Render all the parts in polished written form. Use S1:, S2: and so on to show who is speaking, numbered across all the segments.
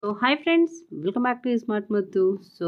S1: So hi friends, welcome back to smart Muthu. So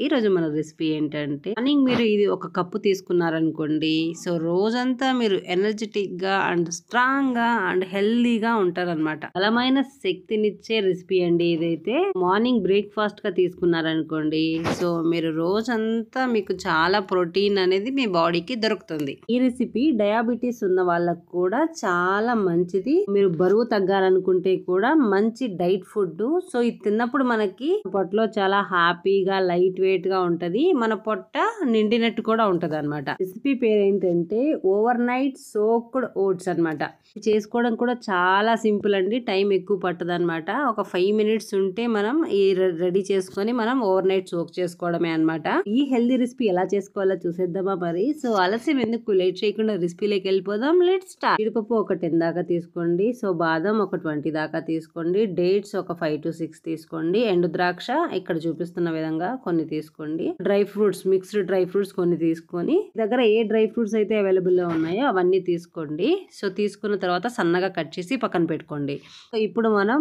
S1: ఈ రోజు మన రెసిపీ ఏంటంటే, మార్నింగ్ మీరు ఇది ఒక కప్పు తీసుకున్నారనుకోండి, సో రోజంతా మీరు ఎనర్జెటిక్ గా అండ్ స్ట్రాంగ్ గా అండ్ హెల్దీగా ఉంటారనమాట. బలమైన శక్తినిచ్చే రెసిపీ అండి ఇదైతే. మార్నింగ్ బ్రేక్ఫాస్ట్ గా తీసుకున్నారనుకోండి, సో మీరు రోజంతా మీకు చాలా ప్రోటీన్ అనేది మీ బాడీకి దొరుకుతుంది. ఈ రెసిపీ డయాబెటీస్ ఉన్న వాళ్ళకు కూడా చాలా మంచిది. మీరు బరువు తగ్గాలనుకుంటే కూడా మంచి డైట్ ఫుడ్. సో ఇది తిన్నప్పుడు మనకి పొట్టలో చాలా హ్యాపీగా లైట్ వెయిట్ గా ఉంటది. మన పొట్ట నిండినట్టు కూడా ఉంటది అనమాట. రెసిపీ పేరు ఏంటంటే ఓవర్ నైట్ సోక్డ్ ఓట్స్ అనమాట. చేసుకోవడం కూడా చాలా సింపుల్ అండి, టైం ఎక్కువ పట్టదు అనమాట. ఒక 5 minutes ఉంటే మనం ఈ రెడీ చేసుకొని మనం ఓవర్ నైట్ సోక్ చేసుకోవడమే అనమాట. ఈ హెల్దీ రెసిపీ ఎలా చేసుకోవాలో చూసేద్దామా మరి. సో ఆలస్యం ఎందుకు, లేట్ చేయకుండా రెసిపీలోకి వెళ్ళిపోదాం. Let's start. జీడిపప్పు ఒక 10 దాకా తీసుకోండి. సో బాదం ఒక 20 దాకా తీసుకోండి. డేట్స్ ఒక 5 to 6 తీసుకోండి. ఎండు ద్రాక్ష ఇక్కడ చూపిస్తున్న విధంగా కొన్ని తీసుకోండి. Dry fruits, mixed dry fruits కొన్ని తీసుకొని, దగ్గర ఏ డ్రై ఫ్రూట్స్ అయితే అవైలబుల్ లో ఉన్నాయో అవన్నీ తీసుకోండి. సో తీసుకున్న తర్వాత సన్నగా కట్ చేసి పక్కన పెట్టుకోండి. సో ఇప్పుడు మనం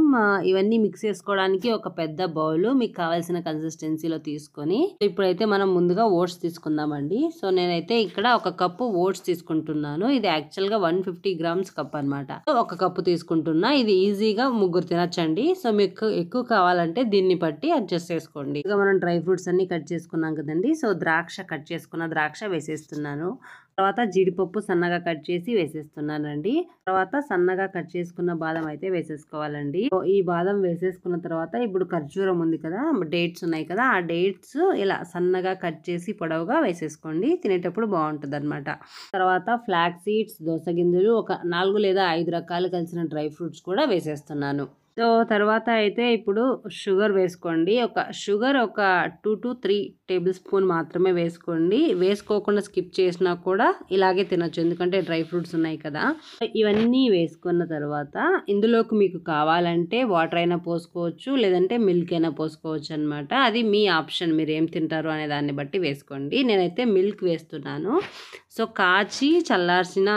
S1: ఇవన్నీ మిక్స్ చేసుకోవడానికి ఒక పెద్ద బౌల్ మీకు కావాల్సిన కన్సిస్టెన్సీలో తీసుకొని, ఇప్పుడైతే మనం ముందుగా ఓట్స్ తీసుకుందామండి. సో నేనైతే ఇక్కడ ఒక కప్పు ఓట్స్ తీసుకుంటున్నాను. ఇది యాక్చువల్ గా 150 grams కప్ అనమాట. ఒక కప్పు తీసుకుంటున్నా. ఇది ఈజీగా ముగ్గురు తినచ్చండి. సో మీకు ఎక్కువ కావాలంటే దీన్ని బట్టి అడ్జస్ట్ చేసుకోండి. ఇక మనం డ్రై ఫ్రూట్స్ అన్ని కట్ చేసుకున్నాం కదండి. సో ద్రాక్ష, కట్ చేసుకున్న ద్రాక్ష వేసేస్తున్నాను. తర్వాత జీడిపప్పు సన్నగా కట్ చేసి వేసేస్తున్నానండి. తర్వాత సన్నగా కట్ చేసుకున్న బాదం అయితే వేసేసుకోవాలండి. ఈ బాదం వేసేసుకున్న తర్వాత ఇప్పుడు ఖర్జూరం ఉంది కదా, డేట్స్ ఉన్నాయి కదా, ఆ డేట్స్ ఇలా సన్నగా కట్ చేసి పొడవుగా వేసేసుకోండి. తినేటప్పుడు బాగుంటుంది అనమాట. తర్వాత ఫ్లాక్ సీడ్స్, దోస గింజలు ఒక 4 లేదా 5 రకాలు కలిసిన డ్రై ఫ్రూట్స్ కూడా వేసేస్తున్నాను. సో తర్వాత అయితే ఇప్పుడు షుగర్ వేసుకోండి. షుగర్ ఒక 2 to 3 tablespoon మాత్రమే వేసుకోండి. వేసుకోకుండా స్కిప్ చేసినా కూడా ఇలాగే తినొచ్చు, ఎందుకంటే డ్రై ఫ్రూట్స్ ఉన్నాయి కదా. ఇవన్నీ వేసుకున్న తర్వాత ఇందులోకి మీకు కావాలంటే వాటర్ అయినా పోసుకోవచ్చు, లేదంటే మిల్క్ అయినా పోసుకోవచ్చు అనమాట. అది మీ ఆప్షన్, మీరు ఏం తింటారు అనే దాన్ని బట్టి వేసుకోండి. నేనైతే మిల్క్ వేస్తున్నాను. సో కాచి చల్లార్చిన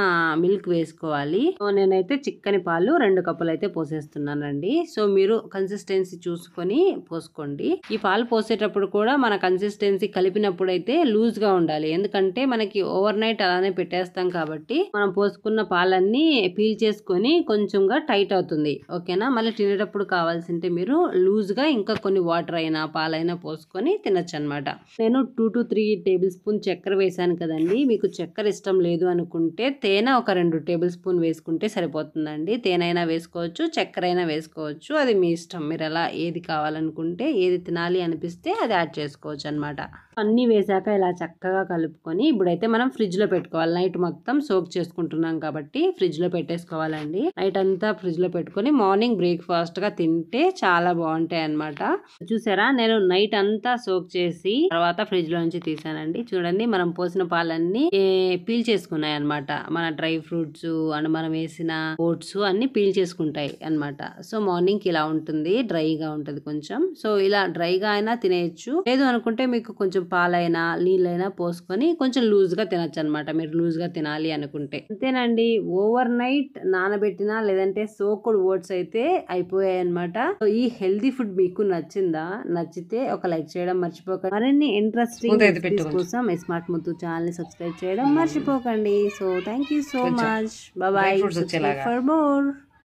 S1: మిల్క్ వేసుకోవాలి. సో నేనైతే చిక్కని పాలు 2 కప్పులు అయితే పోసేస్తున్నానండి. సో మీరు కన్సిస్టెన్సీ చూసుకొని పోసుకోండి. ఈ పాలు పోసేటప్పుడు కూడా మన కన్సిస్టెన్సీ కలిపినప్పుడు అయితే లూజ్ గా ఉండాలి, ఎందుకంటే మనకి ఓవర్ నైట్ అలానే పెట్టేస్తాం కాబట్టి మనం పోసుకున్న పాలన్నీ పీల్ చేసుకొని కొంచెంగా టైట్ అవుతుంది. ఓకేనా. మళ్ళీ తినేటప్పుడు కావాల్సింటే మీరు లూజ్ గా ఇంకా కొన్ని వాటర్ అయినా పాలైనా పోసుకొని తినొచ్చు అనమాట. నేను 2 to 3 tablespoon చక్కెర వేసాను కదండి. మీకు చక్కెర ఇష్టం లేదు అనుకుంటే తేనె ఒక 2 tablespoon వేసుకుంటే సరిపోతుందండి. తేనె అయినా వేసుకోవచ్చు, చక్కెర అయినా వేసుకోవచ్చు, అది మీ ఇష్టం. మీరు ఎలా ఏది కావాలనుకుంటే, ఏది తినాలి అనిపిస్తే అది యాడ్ చేసుకోవచ్చు అనమాట. అన్ని వేసాక ఇలా చక్కగా కలుపుకొని ఇప్పుడైతే మనం ఫ్రిడ్జ్ లో పెట్టుకోవాలి. నైట్ మొత్తం సోక్ చేసుకుంటున్నాం కాబట్టి ఫ్రిడ్జ్ లో పెట్టేసుకోవాలండి. నైట్ అంతా ఫ్రిడ్జ్ లో పెట్టుకొని మార్నింగ్ బ్రేక్ఫాస్ట్ గా తింటే చాలా బాగుంటాయి అనమాట. చూసారా, నేను నైట్ అంతా సోక్ చేసి తర్వాత ఫ్రిడ్జ్ లో నుంచి తీసానండి. చూడండి, మనం పోసిన పాలన్నీ పీల్ చేసుకున్నాయి అనమాట. మన డ్రై ఫ్రూట్స్ అండ్ మనం వేసిన ఓట్స్ అన్ని పీల్ చేసుకుంటాయి అనమాట. సో మార్నింగ్ కి ఇలా ఉంటుంది, డ్రైగా ఉంటది కొంచెం. సో ఇలా డ్రైగా అయినా తినేయచ్చు, లేదు అనుకుంటే మీకు కొంచెం పాలైనా నీళ్ళైనా పోసుకొని కొంచెం లూజ్ గా తినచ్చు అనమాట, మీరు లూజ్ గా తినాలి అనుకుంటే. అంతేనండి, ఓవర్ నైట్ నానబెట్టిన లేదంటే సోక్డ్ ఓట్స్ అయితే అయిపోయాయి అనమాట. సో ఈ హెల్దీ ఫుడ్ మీకు నచ్చిందా? నచ్చితే ఒక లైక్ చేయడం మర్చిపోకండి. మరిన్ని ఇంట్రెస్టింగ్ రెసిపీస్ కోసం స్మార్ట్ ముత్తు ఛానల్ ని సబ్స్క్రైబ్ చేయడం మర్చిపోకండి. So thank you so much. Bye bye. For more.